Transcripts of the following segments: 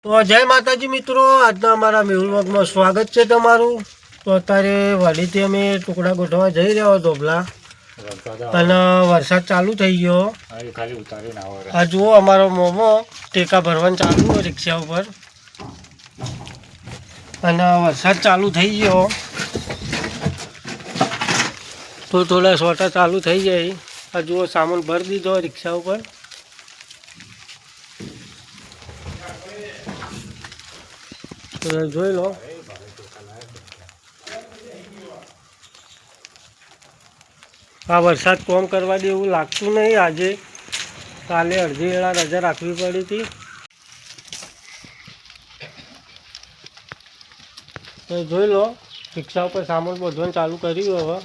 તો જય માતાજી મિત્રો, આજના અમારા મેહુલ વ્લોગમાં સ્વાગત છે તમારું। તો અત્યારે વાડીથી અમે ટુકડા ગોઠવવા જઈ રહ્યા ધોબલા અને વરસાદ ચાલુ થઈ ગયો। આ જુઓ અમારો મોમો ટેકા ભરવાનું ચાલુ હોય રિક્ષા ઉપર અને વરસાદ ચાલુ થઈ ગયો તો થોડા સોટા ચાલુ થઈ જાય। આ જુઓ સામાન ભરી દીધો રિક્ષા ઉપર। જોઈ લો આ વરસાદ કોમ કરવા દે એવું લાગતું નહીં। આજે કાલે અડધી વેળા રજા રાખવી પડી હતી। તો જોઈ લો રિક્ષા ઉપર સામાન બધવાનું ચાલુ કર્યું। હવે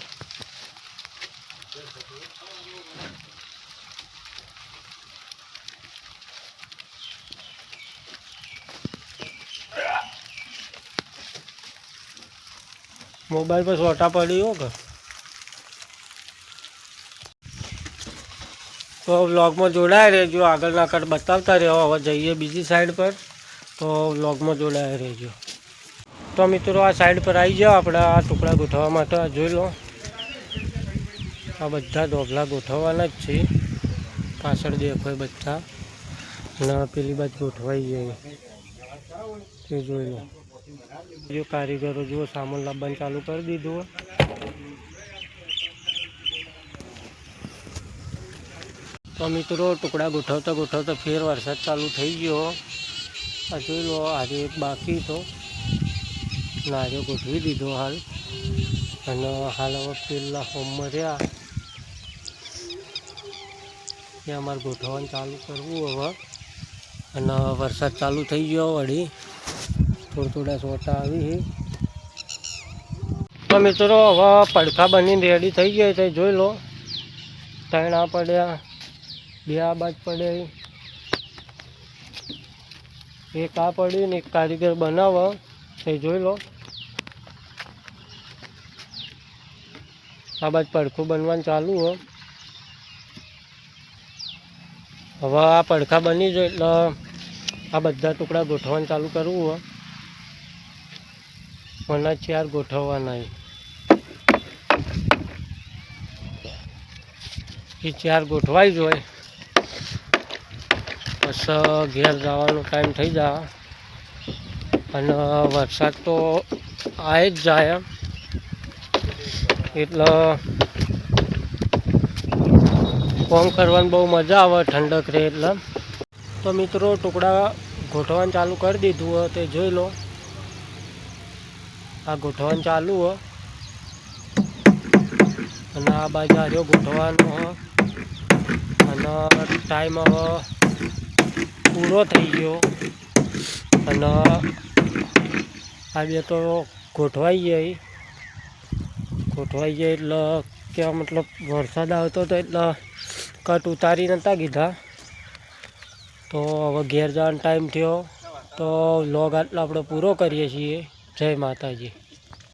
મોબાઈલ પર સોટા પડી હો કે તો વ્લોગમાં જોડાયા રહેજો। આગળના કટ બતાવતા રહો। હવે જઈએ બીજી સાઈડ પર, તો વ્લોગમાં જોડાયા રહેજો। તો મિત્રો આ સાઈડ પર આવી જાઓ આપણે આ ટુકડા ગોઠવવા માટે। જોઈ લો આ બધા ધોબલા ગોઠવવાના જ છે। પાછળ દેખો બધા અને પેલી બાજુ ગોઠવાઈ જાય તે જોઈ લો। જો કારીગરો જુઓ સામાન લાવવાનું ચાલુ કરી દીધું। તો મિત્રો ટુકડા ગોઠવતા ગોઠવતા ફેર વરસાદ ચાલુ થઈ ગયો। આ જોઈ લો આજે એક બાકી તો નાજો ગોઠવી દીધો હાલ અને હાલ હવે પેલા હોમમાં રહ્યા એ અમારે ગોઠવવાનું ચાલુ કરવું હવે। અને વરસાદ ચાલુ થઈ ગયો વળી થોડા સોટા આવી। તો મિત્રો હવે પડખા બનીને રેડી થઈ ગયા છે। જોઈ લો ત્રણ આ પડ્યા, બે આ બાજ પડે, એક આ પડી ને એક કારીગર બનાવો એ જોઈ લો। આ બાજ પડખું બનવાનું ચાલુ હો। હવે આ પડખા બની જાય એટલે આ બધા ટુકડા ગોઠવવાનું ચાલુ કરવું હોય। મને 4 ગોઠવવાના એ 4 ગોઠવાઈ જ હોય પછી ઘેર જવાનો ટાઈમ થઈ જાય અને વરસાદ તો આવી જ જાય એટલે કામ કરવાની બહુ મજા આવે ઠંડક રહે એટલે। તો મિત્રો ટુકડા ગોઠવવાનું ચાલુ કરી દીધું હોય તે જોઈ લો આ ગોઠવવાનું ચાલુ હોય અને આ બાજુ આર્યો ગોઠવવાનો હોય અને ટાઈમ હવે પૂરો થઈ ગયો અને આ બે તો ગોઠવાઈ જાય એટલે કે મતલબ વરસાદ આવતો હતો એટલે કટ ઉતારી નહોતા કીધા। તો હવે ઘેર જવાનો ટાઈમ થયો તો વ્લોગ આટલો આપણે પૂરો કરીએ છીએ। જય માતાજી।